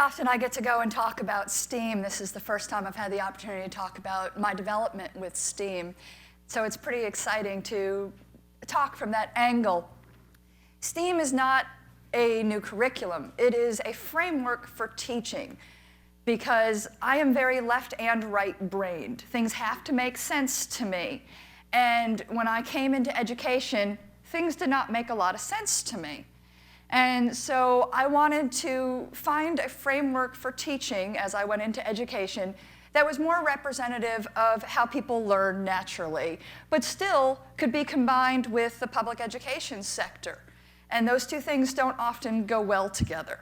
often I get to go and talk about STEAM. This is the first time I've had the opportunity to talk about my development with STEAM. So it's pretty exciting to talk from that angle. STEAM is not a new curriculum. It is a framework for teaching because I am very left and right-brained. Things have to make sense to me. And when I came into education, things did not make a lot of sense to me. And so I wanted to find a framework for teaching as I went into education that was more representative of how people learn naturally, but still could be combined with the public education sector. And those two things don't often go well together.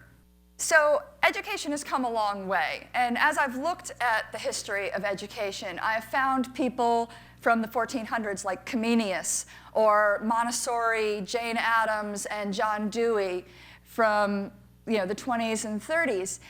So education has come a long way. And as I've looked at the history of education, I have found people from the 1400s like Comenius or Montessori, Jane Addams, and John Dewey from the 20s and 30s.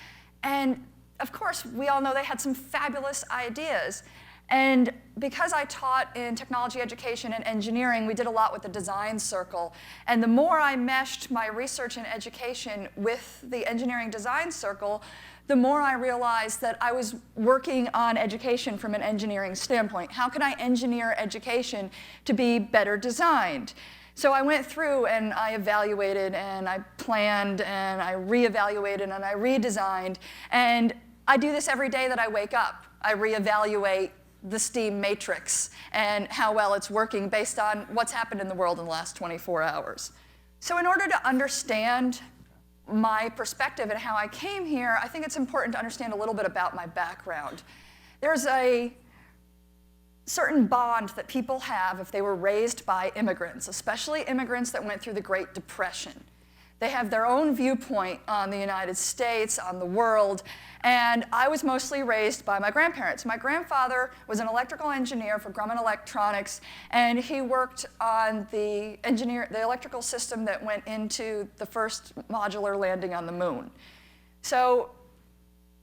And of course, we all know they had some fabulous ideas. And because I taught in technology education and engineering, we did a lot with the design circle. And the more I meshed my research and education with the engineering design circle, the more I realized that I was working on education from an engineering standpoint. How can I engineer education to be better designed? So I went through and I evaluated and I planned and I reevaluated and I redesigned. And I do this every day that I wake up. I reevaluate the STEAM matrix and how well it's working based on what's happened in the world in the last 24 hours. So in order to understand my perspective and how I came here, I think it's important to understand a little bit about my background. There's a certain bond that people have if they were raised by immigrants, especially immigrants that went through the Great Depression. They have their own viewpoint on the United States, on the world, and I was mostly raised by my grandparents. My grandfather was an electrical engineer for Grumman Electronics, and he worked on the electrical system that went into the first modular landing on the moon. So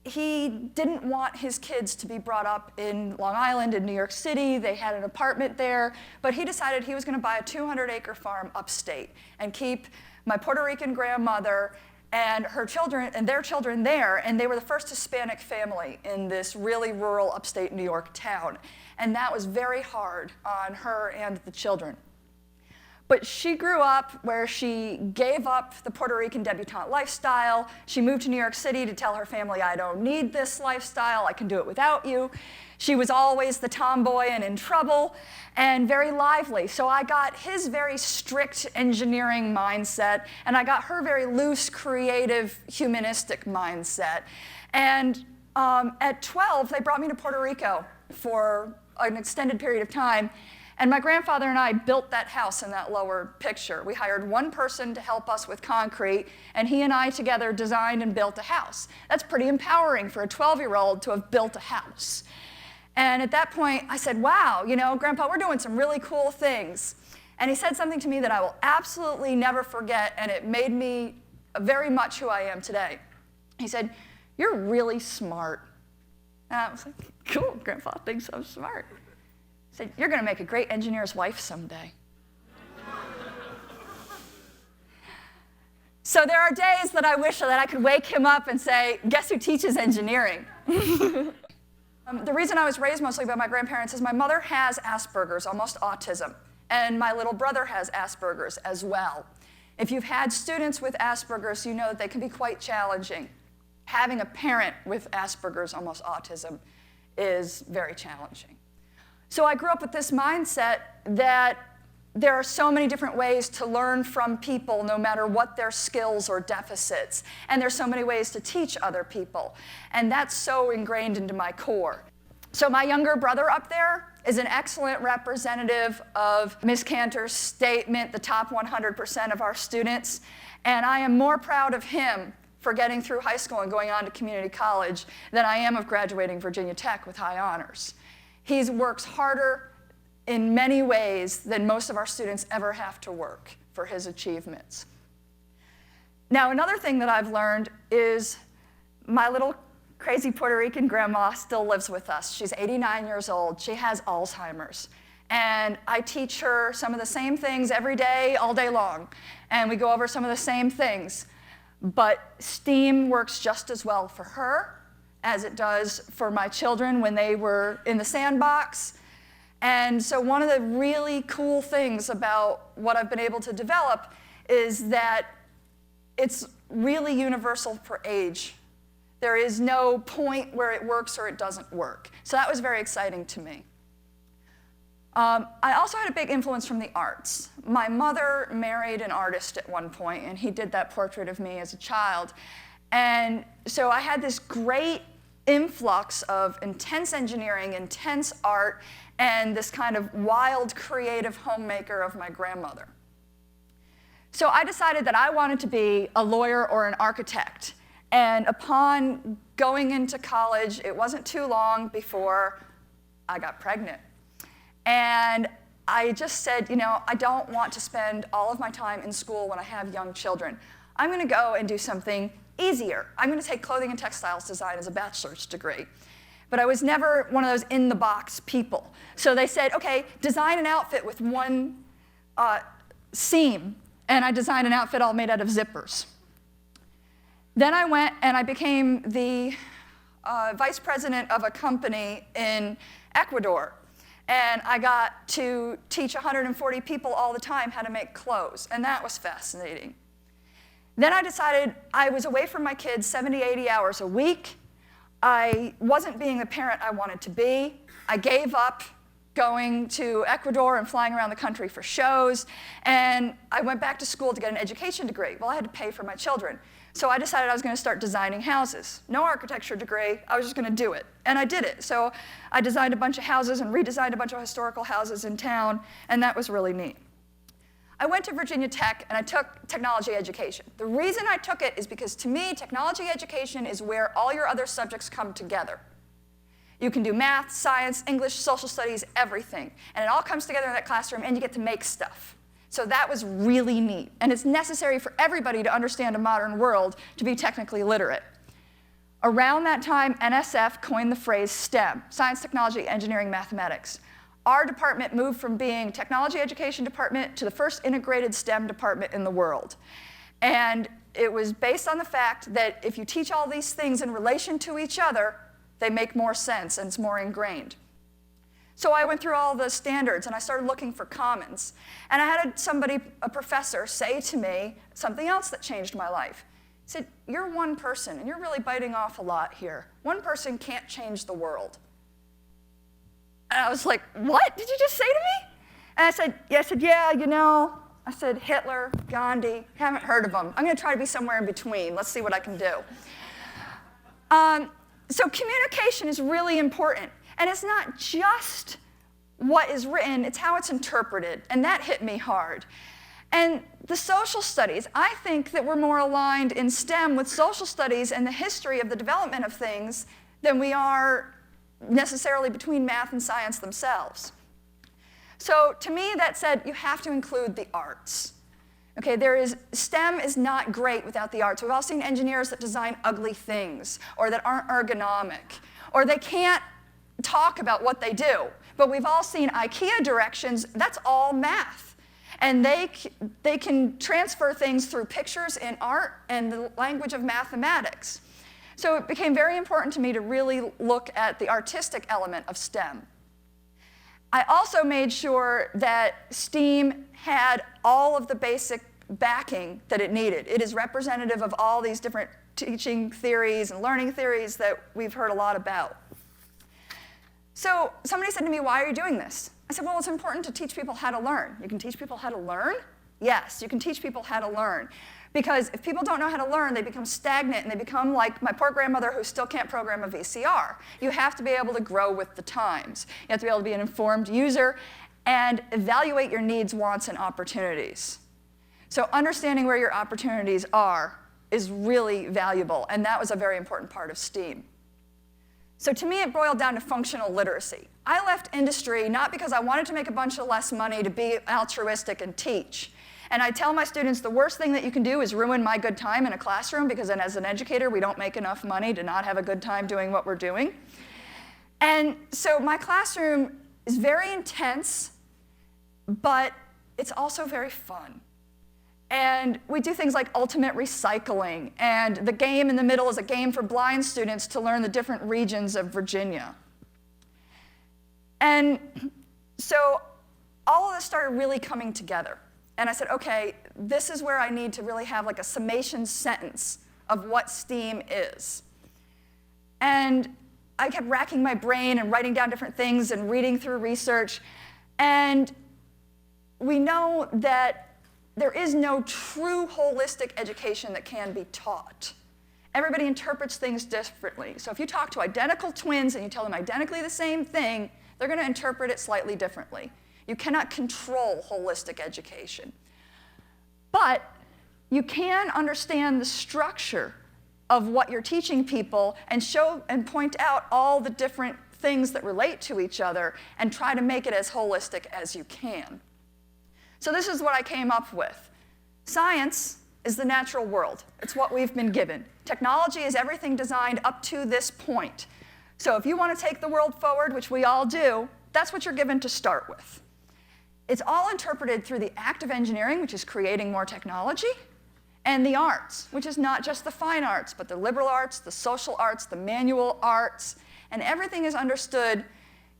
he didn't want his kids to be brought up in Long Island, in New York City. They had an apartment there, but he decided he was going to buy a 200-acre farm upstate and keep my Puerto Rican grandmother and her children and their children there, and they were the first Hispanic family in this really rural upstate New York town. And that was very hard on her and the children. But she grew up where she gave up the Puerto Rican debutante lifestyle. She moved to New York City to tell her family, I don't need this lifestyle, I can do it without you. She was always the tomboy and in trouble and very lively. So I got his very strict engineering mindset, and I got her very loose, creative, humanistic mindset. And at 12, they brought me to Puerto Rico for an extended period of time. And my grandfather and I built that house in that lower picture. We hired one person to help us with concrete, and he and I together designed and built a house. That's pretty empowering for a 12-year-old to have built a house. And at that point, I said, wow, Grandpa, we're doing some really cool things. And he said something to me that I will absolutely never forget, and it made me very much who I am today. He said, you're really smart. And I was like, cool, Grandpa thinks I'm smart. He said, you're going to make a great engineer's wife someday. So there are days that I wish that I could wake him up and say, guess who teaches engineering? The reason I was raised mostly by my grandparents is my mother has Asperger's, almost autism, and my little brother has Asperger's as well. If you've had students with Asperger's, you know that they can be quite challenging. Having a parent with Asperger's, almost autism, is very challenging. So I grew up with this mindset that there are so many different ways to learn from people, no matter what their skills or deficits. And there's so many ways to teach other people. And that's so ingrained into my core. So my younger brother up there is an excellent representative of Ms. Cantor's statement, the top 100% of our students. And I am more proud of him for getting through high school and going on to community college than I am of graduating Virginia Tech with high honors. He works harder in many ways than most of our students ever have to work for his achievements. Now, another thing that I've learned is my little crazy Puerto Rican grandma still lives with us. She's 89 years old. She has Alzheimer's. And I teach her some of the same things every day, all day long. And we go over some of the same things. but STEAM works just as well for her as it does for my children when they were in the sandbox. And so one of the really cool things about what I've been able to develop is that it's really universal for age. There is no point where it works or it doesn't work. So that was very exciting to me. I also had a big influence from the arts. My mother married an artist at one point, and he did that portrait of me as a child. And so I had this great influx of intense engineering, intense art, and this kind of wild, creative homemaker of my grandmother. So I decided that I wanted to be a lawyer or an architect. And upon going into college, it wasn't too long before I got pregnant. And I just said, you know, I don't want to spend all of my time in school when I have young children. I'm going to go and do something easier. I'm going to take clothing and textiles design as a bachelor's degree. But I was never one of those in-the-box people. So they said, okay, design an outfit with one seam. And I designed an outfit all made out of zippers. Then I went and I became the vice president of a company in Ecuador. And I got to teach 140 people all the time how to make clothes. And that was fascinating. Then I decided I was away from my kids 70, 80 hours a week. I wasn't being the parent I wanted to be. I gave up going to Ecuador and flying around the country for shows. And I went back to school to get an education degree. Well, I had to pay for my children. So I decided I was going to start designing houses. No architecture degree, I was just going to do it. And I did it. So I designed a bunch of houses and redesigned a bunch of historical houses in town, and that was really neat. I went to Virginia Tech and I took technology education. The reason I took it is because to me, technology education is where all your other subjects come together. You can do math, science, English, social studies, everything. And it all comes together in that classroom and you get to make stuff. So that was really neat. And it's necessary for everybody to understand a modern world to be technically literate. Around that time, NSF coined the phrase STEM, science, technology, engineering, mathematics. Our department moved from being technology education department to the first integrated STEM department in the world. And it was based on the fact that if you teach all these things in relation to each other, they make more sense and it's more ingrained. So I went through all the standards and I started looking for commons. And I had a professor, say to me something else that changed my life. He said, you're one person and you're really biting off a lot here. One person can't change the world. And I was like, what did you just say to me? And I said, yeah, you know. I said, Hitler, Gandhi, haven't heard of them. I'm going to try to be somewhere in between. Let's see what I can do. So communication is really important. And it's not just what is written, it's how it's interpreted. And that hit me hard. And the social studies, I think that we're more aligned in STEM with social studies and the history of the development of things than we are necessarily between math and science themselves. So to me, that said, you have to include the arts. Okay, STEM is not great without the arts. We've all seen engineers that design ugly things, or that aren't ergonomic, or they can't talk about what they do. But we've all seen IKEA directions, that's all math. And they can transfer things through pictures in art and the language of mathematics. So it became very important to me to really look at the artistic element of STEM. I also made sure that STEAM had all of the basic backing that it needed. It is representative of all these different teaching theories and learning theories that we've heard a lot about. So somebody said to me, why are you doing this? I said, well, it's important to teach people how to learn. You can teach people how to learn? Yes, you can teach people how to learn. Because if people don't know how to learn, they become stagnant and they become like my poor grandmother who still can't program a VCR. You have to be able to grow with the times. You have to be able to be an informed user and evaluate your needs, wants, and opportunities. So understanding where your opportunities are is really valuable, and that was a very important part of STEAM. So to me, it boiled down to functional literacy. I left industry not because I wanted to make a bunch of less money to be altruistic and teach. And I tell my students the worst thing that you can do is ruin my good time in a classroom, because then as an educator, we don't make enough money to not have a good time doing what we're doing. And so my classroom is very intense, but it's also very fun. And we do things like ultimate recycling, and the game in the middle is a game for blind students to learn the different regions of Virginia. And so all of this started really coming together. And I said, okay, this is where I need to really have like a summation sentence of what STEAM is. And I kept racking my brain and writing down different things and reading through research. And we know that there is no true holistic education that can be taught. Everybody interprets things differently. So if you talk to identical twins and you tell them identically the same thing, they're going to interpret it slightly differently. You cannot control holistic education. But you can understand the structure of what you're teaching people and show and point out all the different things that relate to each other and try to make it as holistic as you can. So this is what I came up with. Science is the natural world. It's what we've been given. Technology is everything designed up to this point. So if you want to take the world forward, which we all do, that's what you're given to start with. It's all interpreted through the act of engineering, which is creating more technology, and the arts, which is not just the fine arts, but the liberal arts, the social arts, the manual arts, and everything is understood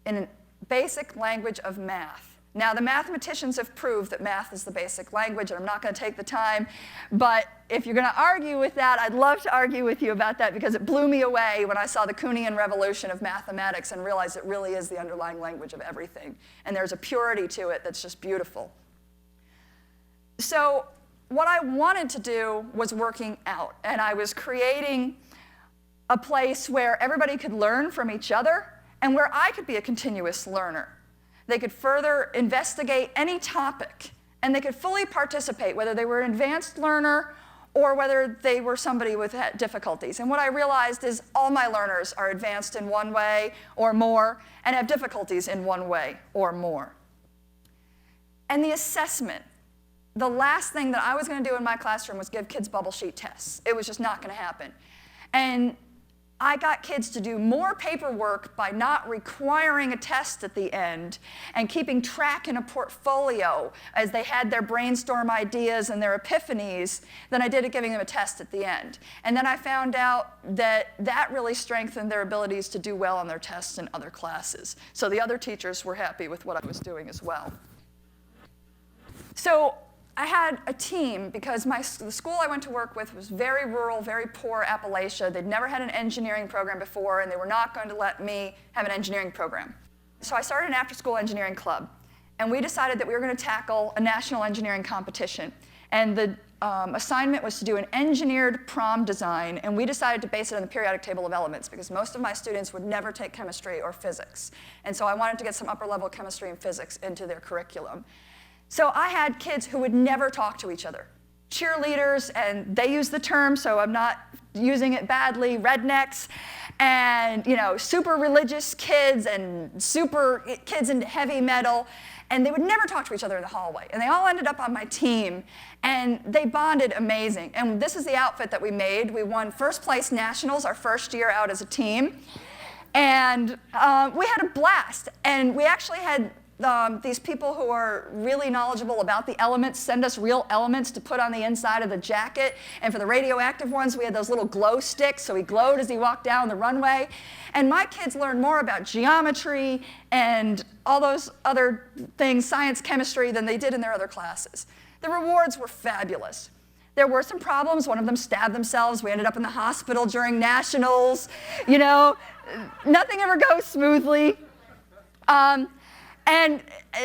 in a basic language of math. Now, the mathematicians have proved that math is the basic language, and I'm not going to take the time, but if you're going to argue with that, I'd love to argue with you about that because it blew me away when I saw the Kuhnian revolution of mathematics and realized it really is the underlying language of everything, and there's a purity to it that's just beautiful. So what I wanted to do was working out, and I was creating a place where everybody could learn from each other and where I could be a continuous learner. They could further investigate any topic, and they could fully participate, whether they were an advanced learner or whether they were somebody with difficulties. And what I realized is all my learners are advanced in one way or more and have difficulties in one way or more. And the assessment. The last thing that I was going to do in my classroom was give kids bubble sheet tests. It was just not going to happen. And I got kids to do more paperwork by not requiring a test at the end and keeping track in a portfolio as they had their brainstorm ideas and their epiphanies than I did at giving them a test at the end. And then I found out that that really strengthened their abilities to do well on their tests in other classes. So the other teachers were happy with what I was doing as well. So I had a team because the school I went to work with was very rural, very poor Appalachia. They'd never had an engineering program before, and they were not going to let me have an engineering program. So I started an after-school engineering club, and we decided that we were going to tackle a national engineering competition. And the assignment was to do an engineered prom design, and we decided to base it on the periodic table of elements because most of my students would never take chemistry or physics. And so I wanted to get some upper-level chemistry and physics into their curriculum. So I had kids who would never talk to each other. Cheerleaders, and they use the term, so I'm not using it badly, rednecks, and super religious kids and super kids into heavy metal, and they would never talk to each other in the hallway. And they all ended up on my team, and they bonded amazing. And this is the outfit that we made. We won first place nationals our first year out as a team, and we had a blast. And we actually had these people who are really knowledgeable about the elements send us real elements to put on the inside of the jacket. And for the radioactive ones, we had those little glow sticks, so he glowed as he walked down the runway. And my kids learned more about geometry and all those other things, science, chemistry, than they did in their other classes. The rewards were fabulous. There were some problems. One of them stabbed themselves. We ended up in the hospital during nationals. Nothing ever goes smoothly. And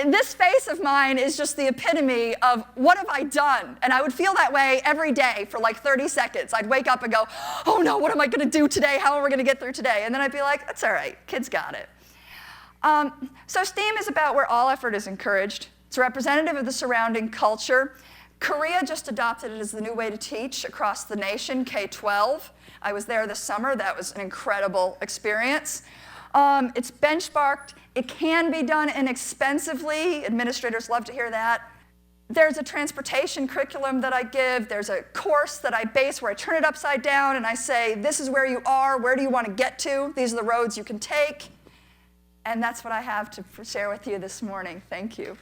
this face of mine is just the epitome of what have I done? And I would feel that way every day for like 30 seconds. I'd wake up and go, oh no, what am I going to do today? How are we going to get through today? And then I'd be like, that's all right, kids got it. So STEAM is about where all effort is encouraged. It's representative of the surrounding culture. Korea just adopted it as the new way to teach across the nation, K-12. I was there this summer. That was an incredible experience. It's benchmarked. It can be done inexpensively. Administrators love to hear that. There's a transportation curriculum that I give. There's a course that I base where I turn it upside down and I say, this is where you are. Where do you want to get to? These are the roads you can take. And that's what I have to share with you this morning. Thank you.